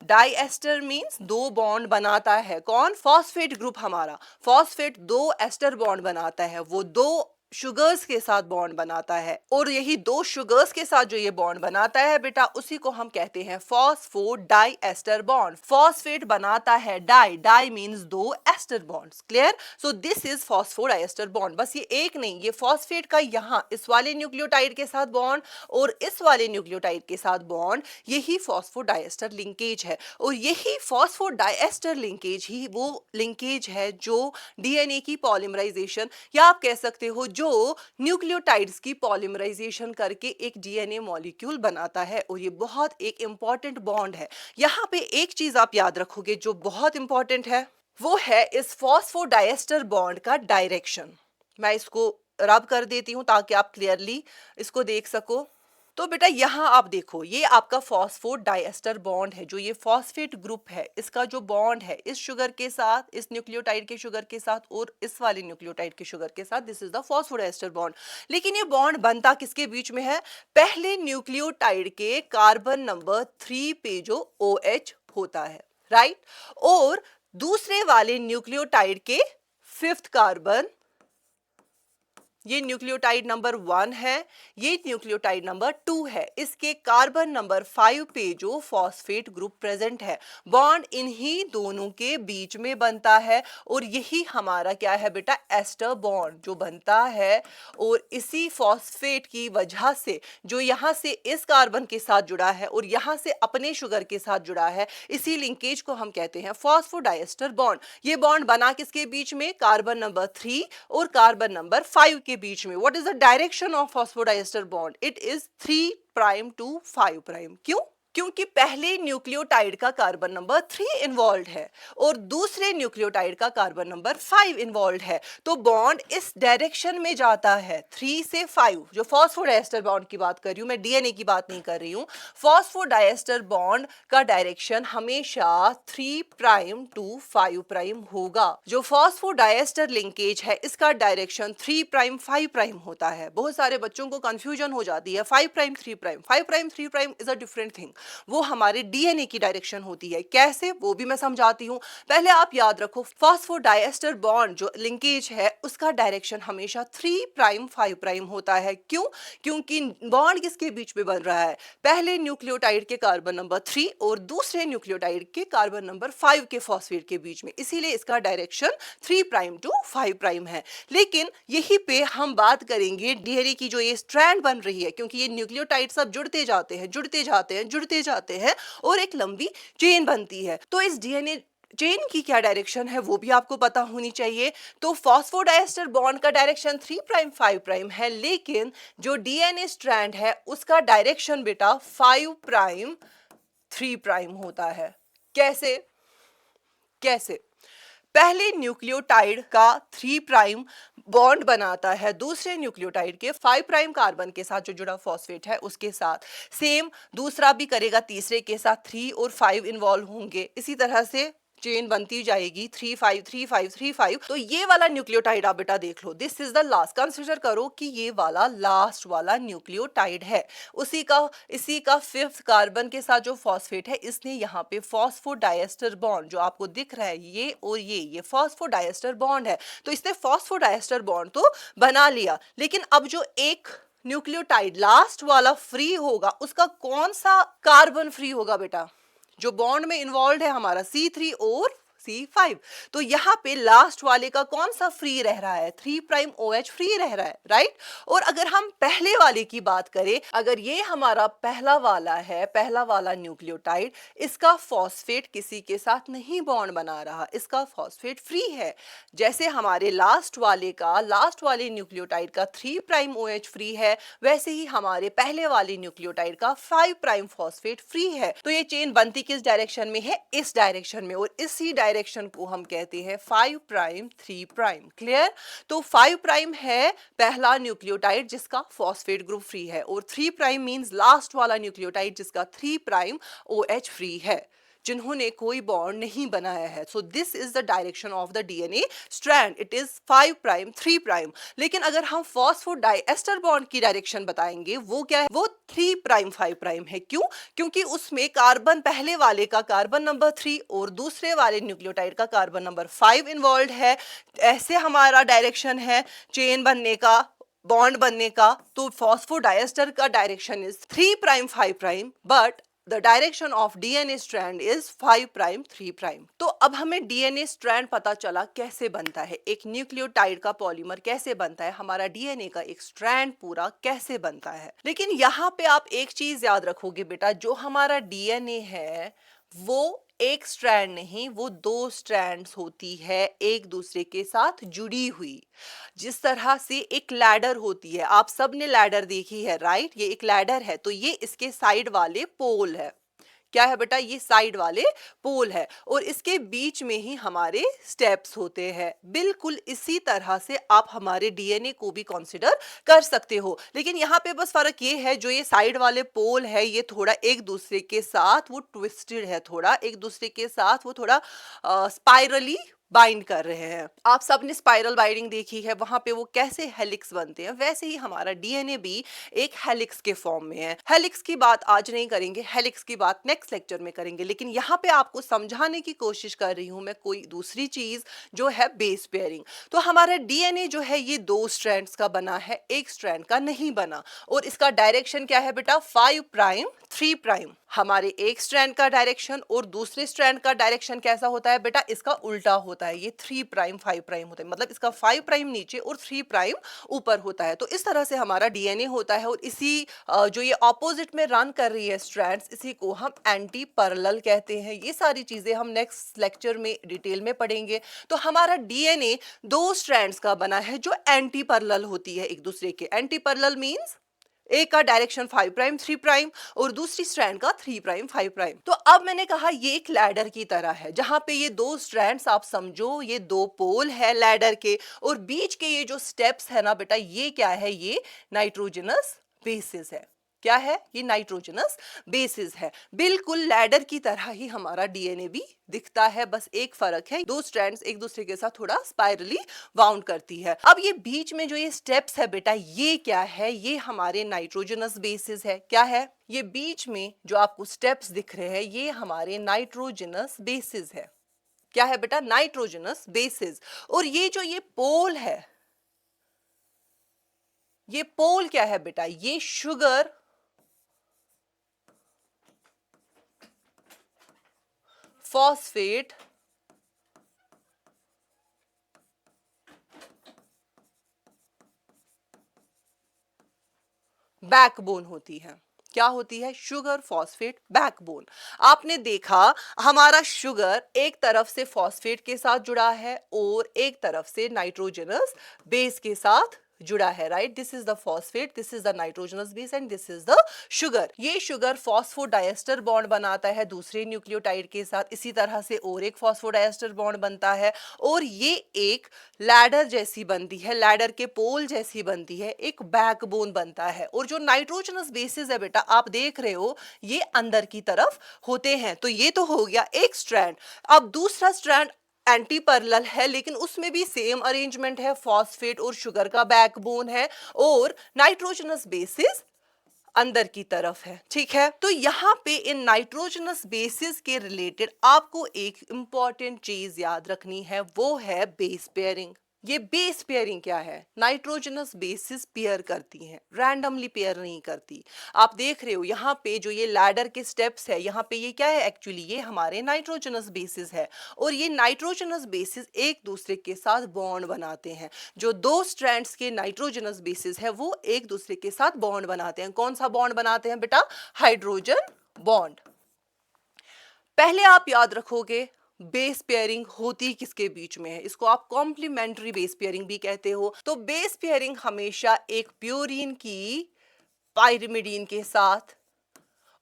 Diester means 2 bond बनाता है। कौन? फॉस्फेट ग्रुप हमारा। फॉस्फेट 2 एस्टर बॉन्ड बनाता है, वो 2 शुगर्स के साथ बॉन्ड बनाता है और यही 2 शुगर्स के साथ जो ये बॉन्ड बनाता है बेटा, उसी को हम कहते हैं फॉस्फोडाइएस्टर बॉन्ड। फॉस्फेट बनाता है di, di means 2 ester bonds. Clear? So this is phosphodiester bond. बस ये एक नहीं, ये फॉस्फेट का यहाँ इस वाले न्यूक्लियोटाइड के साथ बॉन्ड और इस वाले न्यूक्लियोटाइड के साथ बॉन्ड, यही फॉस्फोडाइएस्टर लिंकेज है। और यही फॉस्फोडाइएस्टर लिंकेज ही वो लिंकेज है जो डीएनए की पॉलीमराइजेशन, या आप कह सकते हो जो न्यूक्लियोटाइड्स की पॉलीमराइजेशन करके एक डीएनए मॉलिक्यूल बनाता है। और ये बहुत एक इंपॉर्टेंट बॉन्ड है। यहाँ पे एक चीज आप याद रखोगे जो बहुत इंपॉर्टेंट है, वो है इस फॉस्फोडाइएस्टर बॉन्ड का डायरेक्शन। मैं इसको रब कर देती हूं ताकि आप क्लियरली इसको देख सको। तो बेटा यहाँ आप देखो, ये आपका फॉस्फोडाइएस्टर बॉन्ड है, जो ये फॉस्फेट ग्रुप है, इसका जो बॉन्ड है इस शुगर के साथ, इस न्यूक्लियोटाइड के शुगर के साथ और इस वाले न्यूक्लियोटाइड के शुगर के साथ, this is the phosphodiester bond. लेकिन ये बॉन्ड बनता किसके बीच में है? पहले न्यूक्लियोटाइड के कार्बन नंबर 3 पे जो OH होता है, राइट, और दूसरे वाले न्यूक्लियोटाइड के 5th कार्बन, ये न्यूक्लियोटाइड नंबर 1 है, ये न्यूक्लियोटाइड नंबर 2 है, इसके कार्बन नंबर 5 पे जो फॉस्फेट ग्रुप प्रेजेंट है, बॉन्ड इन्हीं दोनों के बीच में बनता है और यही हमारा क्या है बेटा? एस्टर बॉन्ड जो बनता है। और इसी फॉस्फेट की वजह से जो यहाँ से इस कार्बन के साथ जुड़ा है और यहाँ से अपने शुगर के साथ जुड़ा है, इसी लिंकेज को हम कहते हैं फॉस्फोडाइएस्टर बॉन्ड। ये बॉन्ड बना किसके बीच में? कार्बन नंबर 3 और कार्बन नंबर 5 के बीच में। What is the direction of phosphodiester bond? It is 3 prime to 5 prime. क्यों? क्योंकि पहले न्यूक्लियोटाइड का कार्बन नंबर 3 इन्वॉल्व है और दूसरे न्यूक्लियोटाइड का कार्बन नंबर 5 इन्वॉल्व है, तो बॉन्ड इस डायरेक्शन में जाता है 3 से 5। जो फॉस्फोडाइएस्टर बॉन्ड की बात कर रही हूं मैं, डीएनए की बात नहीं कर रही हूं। फॉस्फोडाइएस्टर बॉन्ड का डायरेक्शन हमेशा 3 प्राइम टू 5 प्राइम होगा। जो फॉस्फोडाइएस्टर लिंकेज है इसका डायरेक्शन 3 प्राइम 5 प्राइम होता है। बहुत सारे बच्चों को कंफ्यूजन हो जाती है, 5 prime 3 prime. 5 prime 3 prime is a different thing. वो हमारे डीएनए की डायरेक्शन होती है। कैसे, वो भी मैं समझाती हूँ। पहले आप याद रखो, फॉस्फोडाइएस्टर बॉन्ड जो लिंकेज है उसका डायरेक्शन हमेशा 3 प्राइम 5 प्राइम होता है। क्यों? क्योंकि बॉन्ड किसके बीच में बन रहा है? पहले न्यूक्लियोटाइड के कार्बन नंबर 3 और दूसरे न्यूक्लियोटाइड के कार्बन नंबर 5 के फॉस्फेट के बीच में, इसीलिए इसका डायरेक्शन 3 प्राइम टू 5 प्राइम है। लेकिन यहीं पे हम बात करेंगे डीएनए की जो ये स्ट्रैंड बन रही है, क्योंकि ये न्यूक्लियोटाइड सब जुड़ते जाते हैं, जुड़ते जाते हैं, जुड़ते जाते हैं और एक लंबी चेन बनती है। तो इस डीएनए चेन की क्या डायरेक्शन है वो भी आपको पता होनी चाहिए। तो फॉस्फोडाइएस्टर बॉन्ड का डायरेक्शन 3 प्राइम 5 प्राइम है, लेकिन जो डीएनए स्ट्रैंड है उसका डायरेक्शन बेटा 5 प्राइम 3 प्राइम होता है। कैसे? कैसे? पहले न्यूक्लियोटाइड का 3 प्राइम बॉन्ड बनाता है दूसरे न्यूक्लियोटाइड के 5 प्राइम कार्बन के साथ जो जुड़ा फॉस्फेट है उसके साथ। सेम दूसरा भी करेगा, तीसरे के साथ 3 और 5 इन्वॉल्व होंगे। इसी तरह से चेन बनती जाएगी 3 5 3 5 3 5। तो ये वाला न्यूक्लियोटाइड आप बेटा देख लो, this is the last. Consider करो कि ये वाला लास्ट वाला न्यूक्लियोटाइड है, इसी का 5th कार्बन के साथ जो फॉस्फेट है इसने यहाँ पे फॉस्फोडाइएस्टर बॉन्ड जो आपको दिख रहा है, ये और ये फॉस्फोडाइएस्टर बॉन्ड है। तो इसने फॉस्फोडाइएस्टर बॉन्ड तो बना लिया, लेकिन अब जो एक न्यूक्लियोटाइड लास्ट वाला फ्री होगा उसका कौन सा कार्बन फ्री होगा बेटा? जो बॉन्ड में इन्वॉल्व है हमारा C3 और C5। तो यहाँ पे लास्ट वाले का कौन सा फ्री रह रहा है? 3 प्राइम OH फ्री रह रहा है, राइट। और अगर हम पहले वाले की बात करें, अगर ये हमारा पहला वाला है, पहला वाला न्यूक्लियोटाइड, इसका फॉस्फेट किसी के साथ नहीं बॉन्ड बना रहा, इसका फॉस्फेट फ्री है। जैसे हमारे लास्ट वाले न्यूक्लियोटाइड का 3 प्राइम OH फ्री है, वैसे ही हमारे पहले वाले न्यूक्लियोटाइड का 5 प्राइम फॉस्फेट फ्री है। तो ये चेन बनती किस डायरेक्शन में है? इस डायरेक्शन में, और इसी डायरेक्शन को हम कहते हैं 5 प्राइम 3 प्राइम। क्लियर? तो 5 प्राइम है पहला न्यूक्लियोटाइड जिसका फॉस्फेट ग्रुप फ्री है, और 3 प्राइम मींस लास्ट वाला न्यूक्लियोटाइड जिसका 3 प्राइम OH फ्री है, जिन्होंने कोई बॉन्ड नहीं बनाया है। सो this is the direction of the DNA strand, it is 5 prime 3 prime. लेकिन अगर हम फॉस्फोडाइएस्टर बॉन्ड की डायरेक्शन बताएंगे, वो क्या है? वो 3 प्राइम 5 प्राइम है। क्यों? क्योंकि उसमें कार्बन, पहले वाले का कार्बन नंबर 3 और दूसरे वाले न्यूक्लियोटाइड का कार्बन नंबर 5 इन्वॉल्व है। ऐसे हमारा डायरेक्शन है चेन बनने का, बॉन्ड बनने का। तो फॉस्फोडाइएस्टर का direction is 3 prime 5 prime, but the direction of DNA strand is 5 prime 3 prime. तो अब हमें DNA strand पता चला कैसे बनता है, एक न्यूक्लियोटाइड का पॉलीमर कैसे बनता है, हमारा DNA का एक स्ट्रैंड पूरा कैसे बनता है। लेकिन यहाँ पे आप एक चीज याद रखोगे बेटा, जो हमारा DNA है वो एक स्ट्रैंड नहीं, वो 2 स्ट्रैंड्स होती है एक दूसरे के साथ जुड़ी हुई। जिस तरह से एक लैडर होती है, आप सब ने लैडर देखी है, राइट। ये एक लैडर है, तो ये इसके साइड वाले पोल है। क्या है बेटा? ये साइड वाले पोल है, और इसके बीच में ही हमारे स्टेप्स होते हैं। बिल्कुल इसी तरह से आप हमारे डीएनए को भी कंसीडर कर सकते हो। लेकिन यहाँ पे बस फर्क ये है, जो ये साइड वाले पोल है ये थोड़ा एक दूसरे के साथ वो ट्विस्टेड है, थोड़ा एक दूसरे के साथ वो थोड़ा स्पाइरली बाइंड कर रहे हैं। आप सबने स्पाइरल बाइंडिंग देखी है, वहां पे वो कैसे हेलिक्स बनते हैं, वैसे ही हमारा डीएनए भी एक हेलिक्स के फॉर्म में है। हेलिक्स की बात आज नहीं करेंगे, हेलिक्स की बात नेक्स्ट लेक्चर में करेंगे। लेकिन यहाँ पे आपको समझाने की कोशिश कर रही हूँ मैं कोई दूसरी चीज, जो है बेस पेयरिंग। तो हमारा डीएनए जो है ये 2 स्ट्रैंड्स का बना है, एक स्ट्रैंड का नहीं बना। और इसका डायरेक्शन क्या है बेटा? 5 प्राइम 3 प्राइम। हमारे एक स्ट्रैंड का डायरेक्शन और दूसरे स्ट्रैंड का डायरेक्शन कैसा होता है बेटा? इसका उल्टा होता है। ये 3 प्राइम 5 प्राइम होता है, मतलब इसका 5 प्राइम नीचे और 3 प्राइम ऊपर होता है। तो इस तरह से हमारा डीएनए होता है, और इसी जो ये ऑपोजिट में रन कर रही है स्ट्रैंड्स, इसी को हम एंटी पैरेलल कहते हैं। ये सारी चीजें हम नेक्स्ट लेक्चर में डिटेल में पढ़ेंगे। तो हमारा डीएनए 2 स्ट्रैंड्स का बना है जो एंटी पैरेलल होती है एक दूसरे के। एंटी पैरेलल मींस एक का डायरेक्शन 5 प्राइम 3 प्राइम और दूसरी स्ट्रैंड का 3 प्राइम 5 प्राइम। तो अब मैंने कहा ये एक लैडर की तरह है, जहां पे ये 2 स्ट्रैंड्स आप समझो ये 2 पोल है लैडर के, और बीच के ये जो स्टेप्स है ना बेटा, ये क्या है? ये नाइट्रोजनस बेसिस है। क्या है? ये नाइट्रोजनस बेसिस है। बिल्कुल लैडर की तरह ही हमारा डीएनए भी दिखता है, बस एक फर्क है, दो स्ट्रैंड्स एक दूसरे के साथ थोड़ा स्पाइरली बाउंड करती है। अब ये बीच में जो ये स्टेप्स है बेटा, ये क्या है? ये हमारे नाइट्रोजनस बेसिस है। क्या है? ये बीच में जो आपको स्टेप्स दिख रहे हैं, ये हमारे नाइट्रोजनस बेसिस है। क्या है बेटा? Nitrogenous bases. और ये जो ये पोल है, ये पोल क्या है बेटा? ये शुगर फॉस्फेट बैकबोन होती है। क्या होती है? Sugar phosphate backbone. आपने देखा हमारा शुगर एक तरफ से फॉस्फेट के साथ जुड़ा है और एक तरफ से नाइट्रोजनस बेस के साथ जुड़ा है, right? This is the phosphate, this is the nitrogenous base and this is the sugar. ये शुगर फॉस्फोडाइएस्टर बॉन्ड बनाता है दूसरे न्यूक्लियोटाइड के साथ, इसी तरह से और एक फॉस्फोडाइएस्टर बॉन्ड बनता है और ये एक लैडर जैसी बनती है, लैडर के पोल जैसी बनती है, एक बैकबोन बनता है। और जो नाइट्रोजनस बेसिस है बेटा, आप देख रहे हो ये अंदर की तरफ होते हैं। तो ये तो हो गया एक स्ट्रैंड। अब दूसरा स्ट्रैंड एंटी पैरेलल है, लेकिन उसमें भी सेम अरेंजमेंट है, फॉस्फेट और शुगर का बैकबोन है और नाइट्रोजनस बेसिस अंदर की तरफ है। ठीक है, तो यहाँ पे इन नाइट्रोजनस बेसिस के रिलेटेड आपको एक इंपॉर्टेंट चीज याद रखनी है, वो है बेस पेयरिंग। ये बेस पेयरिंग क्या है? नाइट्रोजनस बेसिस पेयर करती हैं, रैंडमली पेयर नहीं करती। आप देख रहे हो यहाँ पे जो ये लैडर के स्टेप्स है, यहाँ पे ये क्या है? एक्चुअली ये हमारे नाइट्रोजनस बेसिस है और ये नाइट्रोजनस बेसिस एक दूसरे के साथ बॉन्ड बनाते हैं। जो दो स्ट्रैंड्स के नाइट्रोजनस बेसिस है वो एक दूसरे के साथ बॉन्ड बनाते हैं। कौन सा बॉन्ड बनाते हैं बेटा? Hydrogen bond. पहले आप याद रखोगे बेस पेयरिंग होती किसके बीच में है? इसको आप कॉम्प्लीमेंट्री बेस पेयरिंग भी कहते हो। तो बेस पेयरिंग हमेशा एक प्यूरिन की पाइरिमिडीन के साथ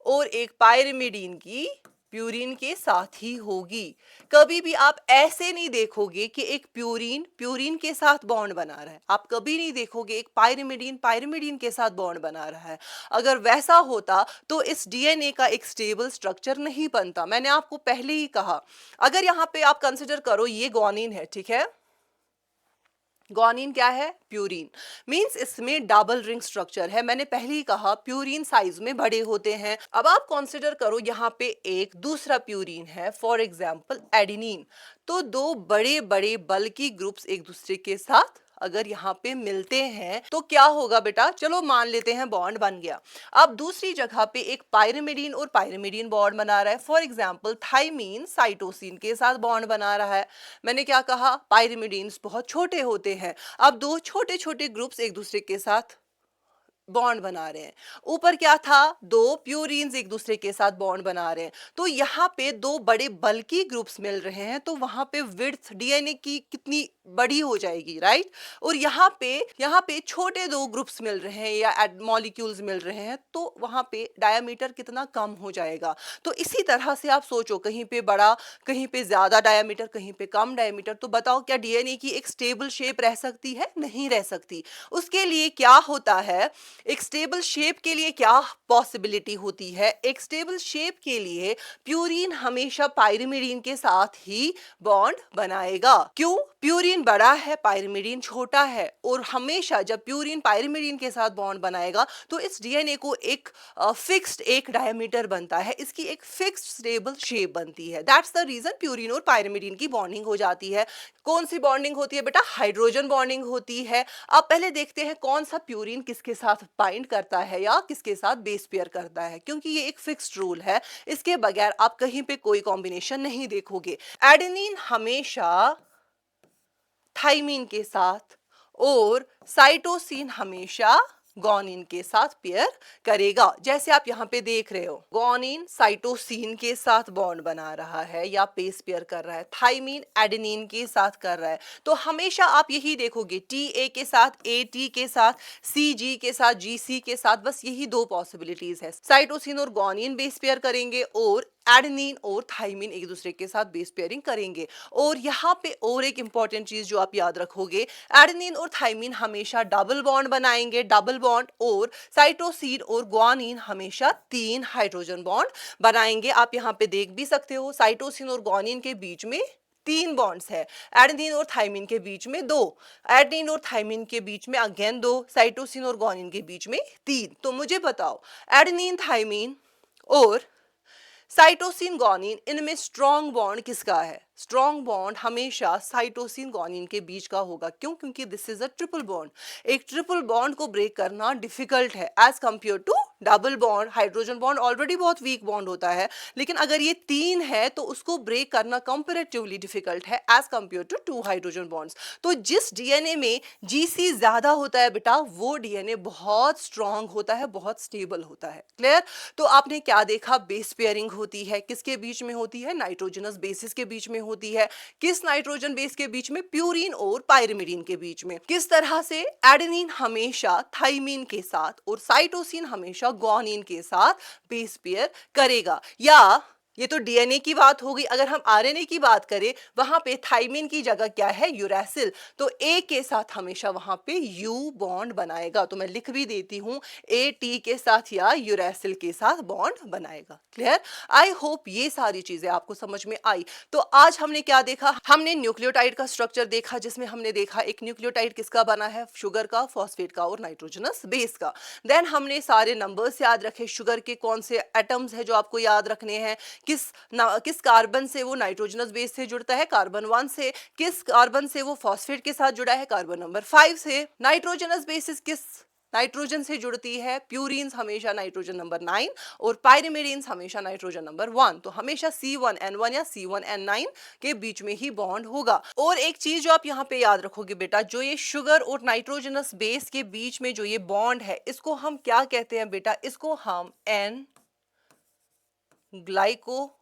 और एक पाइरिमिडीन की प्यूरिन के साथ ही होगी। कभी भी आप ऐसे नहीं देखोगे कि एक प्यूरिन प्यूरिन के साथ बॉन्ड बना रहा है, आप कभी नहीं देखोगे एक पाइरिमिडीन पाइरिमिडीन के साथ बॉन्ड बना रहा है। अगर वैसा होता तो इस डीएनए का एक स्टेबल स्ट्रक्चर नहीं बनता। मैंने आपको पहले ही कहा, अगर यहाँ पे आप कंसिडर करो ये ग्वानिन है, ठीक है, ग्वानिन क्या है? प्यूरिन। मींस इसमें डबल रिंग स्ट्रक्चर है। मैंने पहले ही कहा प्यूरिन साइज में बड़े होते हैं। अब आप कंसीडर करो यहाँ पे एक दूसरा प्यूरिन है, फॉर एग्जांपल एडेनिन। तो दो बड़े बड़े बल्की ग्रुप्स एक दूसरे के साथ अगर यहाँ पे मिलते हैं तो क्या होगा बेटा? चलो मान लेते हैं बॉन्ड बन गया। अब दूसरी जगह पे एक पाइरिमिडीन और पाइरिमिडीन बॉन्ड बना रहा है, फॉर एग्जांपल थाइमीन साइटोसिन के साथ बॉन्ड बना रहा है। मैंने क्या कहा? पाइरिमिडीन्स बहुत छोटे होते हैं। अब दो छोटे छोटे ग्रुप्स एक दूसरे के साथ बॉन्ड बना रहे हैं। ऊपर क्या था? दो प्यूरिन्स एक दूसरे के साथ बॉन्ड बना रहे हैं। तो यहाँ पे दो बड़े बल्की ग्रुप्स मिल रहे हैं, तो वहां पे विड्थ डीएनए की कितनी बड़ी हो जाएगी, राइट? और यहाँ पे छोटे दो ग्रुप्स मिल रहे हैं या मॉलिक्यूल्स मिल रहे हैं, तो वहां पे डायमीटर कितना कम हो जाएगा। तो इसी तरह से आप सोचो, कहीं पे बड़ा, कहीं पे ज्यादा डायमीटर, कहीं पे कम डायमीटर। तो बताओ क्या डीएनए की एक स्टेबल शेप रह सकती है? नहीं रह सकती। उसके लिए क्या होता है? एक स्टेबल शेप के लिए क्या पॉसिबिलिटी होती है? एक स्टेबल शेप के लिए प्यूरिन हमेशा पाइरिमिडीन के साथ ही बॉन्ड बनाएगा। क्यों? प्यूरिन बड़ा है, पाइरिमिडीन छोटा है, और हमेशा जब प्यूरिन पाइरिमिडीन के साथ बॉन्ड बनाएगा तो इस डीएनए को एक फिक्स्ड एक डायमीटर बनता है, इसकी एक फिक्स्ड स्टेबल शेप बनती है। दैट्स द रीजन प्यूरिन और पाइरिमिडीन की बॉन्डिंग हो जाती है। कौन सी बॉन्डिंग होती है बेटा? हाइड्रोजन बॉन्डिंग होती है। अब पहले देखते हैं कौन सा प्यूरिन किसके साथ बाइंड करता है या किसके साथ बेस पेयर करता है, क्योंकि ये एक फिक्स्ड रूल है, इसके बगैर आप कहीं पे कोई कॉम्बिनेशन नहीं देखोगे। एडेनिन हमेशा थाइमीन के साथ और साइटोसिन हमेशा ग्वानिन के साथ पेयर करेगा। जैसे आप यहाँ पे देख रहे हो, ग्वानिन साइटोसिन के साथ बॉन्ड बना रहा है या बेस पेयर कर रहा है, थाइमीन एडेनिन के साथ कर रहा है। तो हमेशा आप यही देखोगे, टी ए के साथ, ए टी के साथ, सी जी के साथ, जी सी के साथ, बस यही दो पॉसिबिलिटीज है। साइटोसिन और ग्वानिन बेस पेयर करेंगे और एडेनिन और थाइमिन एक दूसरे के साथ बेस पेयरिंग करेंगे। और यहाँ पे और एक इंपॉर्टेंट चीज जो आप याद रखोगे, एडेनिन और थाइमिन हमेशा डबल बॉन्ड बनाएंगे, डबल बॉन्ड, और साइटोसिन और ग्वानिन हमेशा 3 हाइड्रोजन बॉन्ड बनाएंगे। आप यहाँ पे देख भी सकते हो, साइटोसिन और ग्वानिन के बीच में 3 बॉन्ड्स है, एडेनिन और थाइमिन के बीच में 2, एडेनिन और थाइमिन के बीच में अगेन 2, साइटोसिन और ग्वानिन के बीच में 3। तो मुझे बताओ, एडेनिन, थाइमिन और साइटोसिन ग्वानिन, इनमें स्ट्रॉन्ग बॉन्ड किसका है? स्ट्रॉन्ग बॉन्ड हमेशा साइटोसिन ग्वानिन के बीच का होगा। क्यों? क्योंकि this is a triple bond. एक ट्रिपल बॉन्ड को ब्रेक करना डिफिकल्ट है as compare to double bond. Hydrogen bond already बहुत वीक बॉन्ड होता है, लेकिन अगर ये 3 है तो उसको ब्रेक करना कंपैरेटिवली डिफिकल्ट है as compare to 2 hydrogen bonds. तो जिस डीएनए में जीसी ज्यादा होता है बेटा, वो डीएनए बहुत स्ट्रॉन्ग होता है, बहुत स्टेबल होता है। क्लियर? तो आपने क्या देखा? बेस पेयरिंग होती है, किसके बीच में होती है? नाइट्रोजनस बेसिस के बीच में होती है। किस नाइट्रोजन बेस के बीच में? प्यूरिन और पायरिमिडीन के बीच में। किस तरह से? एडेनिन हमेशा थाइमिन के साथ और साइटोसिन हमेशा ग्वानिन के साथ बेस पेयर करेगा। या ये तो डीएनए की बात हो गई। अगर हम आरएनए की बात करें, वहां पे थाइमिन की जगह क्या है? यूरैसिल। तो ए के साथ हमेशा वहां पे यू बॉन्ड बनाएगा। तो मैं लिख भी देती हूं, ए टी के साथ या यूरैसिल के साथ बॉन्ड बनाएगा। क्लियर? आई होप ये सारी चीजें आपको समझ में आई। तो आज हमने क्या देखा? हमने न्यूक्लियोटाइड का स्ट्रक्चर देखा, जिसमें हमने देखा एक न्यूक्लियोटाइड किसका बना है? शुगर का, फॉस्फेट का और नाइट्रोजनस बेस का। देन हमने सारे नंबर्स याद रखे, शुगर के कौन से एटम्स है जो आपको याद रखने हैं, किस कार्बन से वो नाइट्रोजनस बेस से जुड़ता है? कार्बन 1 से। किस कार्बन से वो फॉस्फेट के साथ जुड़ा है? कार्बन नंबर 5 से। नाइट्रोजनस बेसिस किस नाइट्रोजन से जुड़ती है? प्यूरिन्स हमेशा नाइट्रोजन नंबर 9 और पायरिमिडीन्स हमेशा नाइट्रोजन नंबर 1। तो हमेशा C1N1 या C1N9 के बीच में ही बॉन्ड होगा। और एक चीज जो आप यहाँ पे याद रखोगे बेटा, जो ये शुगर और नाइट्रोजनस बेस के बीच में जो ये बॉन्ड है, इसको हम क्या कहते हैं बेटा? इसको हम एन ग्लाइकोसाइडिक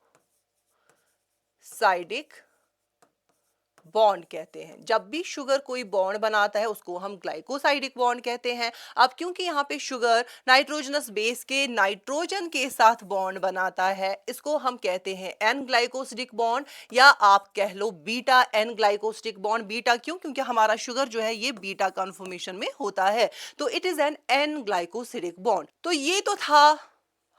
बॉन्ड कहते हैं। जब भी शुगर कोई बॉन्ड बनाता है उसको हम ग्लाइकोसाइडिक बॉन्ड कहते हैं। अब क्योंकि यहाँ पे शुगर नाइट्रोजनस बेस के नाइट्रोजन के साथ बॉन्ड बनाता है, इसको हम कहते हैं एन ग्लाइकोसिडिक बॉन्ड, या आप कह लो beta N glycosidic bond. Beta क्यों? क्योंकि हमारा शुगर जो है ये बीटा कन्फॉर्मेशन में होता है, तो it is N N glycosidic bond. तो ये तो था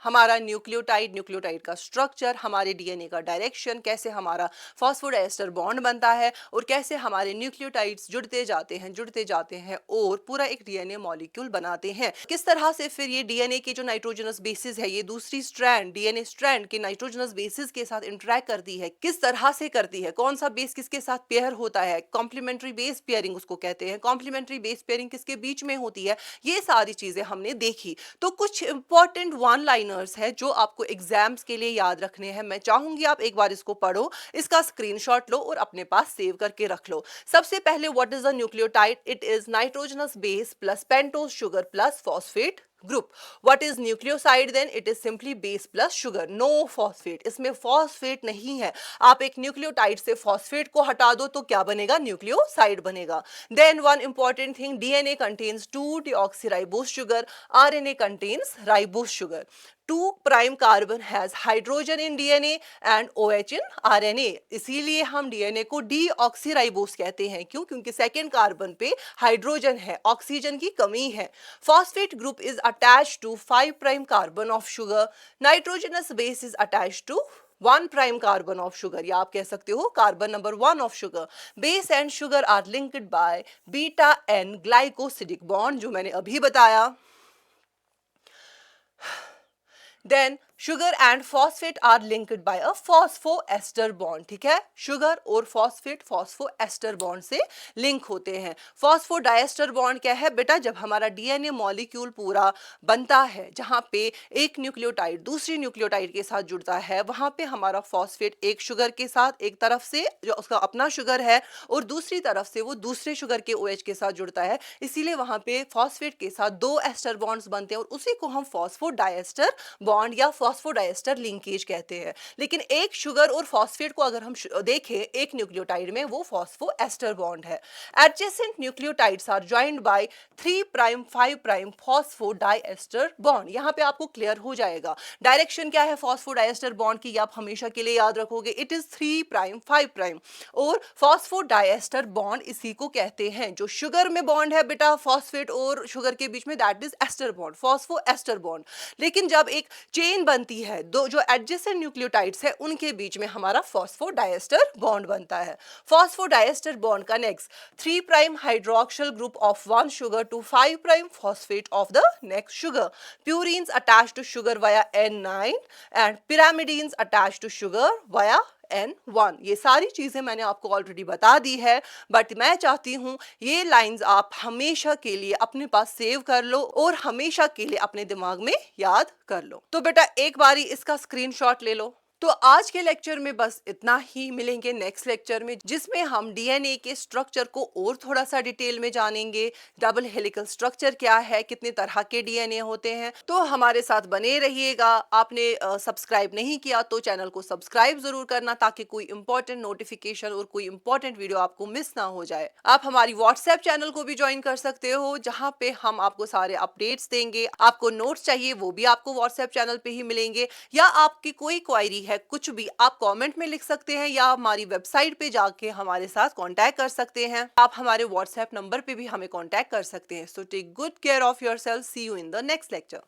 हमारा न्यूक्लियोटाइड का स्ट्रक्चर, हमारे डीएनए का डायरेक्शन, कैसे हमारा फॉस्फोडाइएस्टर बॉन्ड बनता है और कैसे हमारे न्यूक्लियोटाइड्स जुड़ते जाते हैं और पूरा एक डीएनए मॉलिक्यूल बनाते हैं। किस तरह से फिर ये डीएनए के जो नाइट्रोजनस बेसिस है, ये दूसरी स्ट्रैंड डीएनए स्ट्रैंड के नाइट्रोजनस बेसिस के साथ इंटरेक्ट करती है, किस तरह से करती है, कौन सा बेस किसके साथ पेयर होता है, कॉम्प्लीमेंट्री बेस पेयरिंग उसको कहते हैं। कॉम्प्लीमेंट्री बेस पेयरिंग किसके बीच में होती है, ये सारी चीजें हमने देखी। तो कुछ इंपॉर्टेंट वन लाइनर्स है जो आपको एग्जाम्स के लिए याद रखने हैं। मैं चाहूंगी आप एक बार इसको पढ़ो, इसका स्क्रीनशॉट लो और अपने पास सेव करके रख लो। सबसे पहले, what is a nucleotide? It is nitrogenous base plus pentose sugar plus phosphate group. What is nucleoside? Then it is simply base plus sugar, no phosphate. इसमें फॉस्फेट नहीं है। आप एक न्यूक्लियोटाइड से फॉस्फेट को हटा दो तो क्या बनेगा? न्यूक्लियोसाइड बनेगा। Then one important thing, DNA contains 2 deoxyribose sugar, RNA contains ribose sugar. 2 prime carbon has hydrogen in DNA and OH in RNA. इसीलिए हम डीएनए को डीऑक्सीराइबोस कहते हैं। क्यों? क्योंकि सेकेंड कार्बन पे हाइड्रोजन है, ऑक्सीजन की कमी है। Phosphate group is attached to 5 prime carbon of sugar. Nitrogenous base is attached to 1 prime carbon of sugar, या आप कह सकते हो carbon number 1 of sugar. Base and sugar are linked by beta N glycosidic bond, जो मैंने अभी बताया। Then sugar and phosphate are linked by a phosphoester bond. ठीक है, शुगर और फॉस्फेट फॉस्फोएस्टर बॉन्ड से लिंक होते हैं। फॉस्फोडाइएस्टर बॉन्ड क्या है बेटा? जब हमारा डीएनए मॉलिक्यूल पूरा बनता है, जहां पे एक न्यूक्लियोटाइड दूसरी न्यूक्लियोटाइड के साथ जुड़ता है, वहां पे हमारा फॉस्फेट एक शुगर के साथ, एक तरफ से जो उसका अपना शुगर है और दूसरी तरफ से वो दूसरे शुगर के OH के साथ जुड़ता है, इसीलिए वहां पे फॉस्फेट के साथ 2 एस्टर बॉन्ड्स बनते हैं और उसी को हम फॉस्फोडाइएस्टर बॉन्ड या फॉस्फोडाइएस्टर लिंकेज कहते हैं। लेकिन एक शुगर और फॉस्फेट को अगर हम देखें एक न्यूक्लियोटाइड में, वो फॉस्फोएस्टर बॉन्ड है। Adjacent nucleotides are joined by 3 prime 5 prime phosphodiester bond. यहाँ पे आपको क्लियर हो जाएगा डायरेक्शन क्या है फॉस्फोडाइएस्टर बॉन्ड की, आप हमेशा के लिए याद रखोगे, इट इज 3 प्राइम 5 प्राइम। और फॉस्फोडाइएस्टर बॉन्ड इसी को कहते हैं। जो शुगर में बॉन्ड है बेटा फॉस्फेट और शुगर के बीच में, that is ester bond, phosphoester bond. लेकिन जब एक चेन बनती है दो जो एडजेसेंट न्यूक्लियोटाइड्स है उनके बीच में हमारा फॉस्फोडाइएस्टर बॉन्ड बनता है। Phosphodiester bond connects 3 prime hydroxyl group of one sugar to 5 prime phosphate of the next sugar. Purines attach to sugar via N9 and pyrimidines attach to sugar via N1। ये सारी चीजें मैंने आपको ऑलरेडी बता दी है, बट मैं चाहती हूँ ये लाइंस आप हमेशा के लिए अपने पास सेव कर लो और हमेशा के लिए अपने दिमाग में याद कर लो। तो बेटा एक बारी इसका स्क्रीनशॉट ले लो। तो आज के लेक्चर में बस इतना ही, मिलेंगे नेक्स्ट लेक्चर में जिसमें हम डीएनए के स्ट्रक्चर को और थोड़ा सा डिटेल में जानेंगे। डबल हेलिकल स्ट्रक्चर क्या है, कितने तरह के डीएनए होते हैं। तो हमारे साथ बने रहिएगा। आपने सब्सक्राइब नहीं किया तो चैनल को सब्सक्राइब जरूर करना, ताकि कोई इंपॉर्टेंट नोटिफिकेशन और कोई इंपॉर्टेंट वीडियो आपको मिस ना हो जाए। आप हमारी व्हाट्सएप चैनल को भी ज्वाइन कर सकते हो, जहाँ पे हम आपको सारे अपडेट्स देंगे। आपको नोट्स चाहिए वो भी आपको व्हाट्सएप चैनल पे ही मिलेंगे, या आपकी कोई क्वायरी है कुछ भी आप कमेंट में लिख सकते हैं, या हमारी वेबसाइट पे जाके हमारे साथ कांटेक्ट कर सकते हैं। आप हमारे व्हाट्सएप नंबर पे भी हमें कांटेक्ट कर सकते हैं। So take good care of yourself. See you in the next lecture.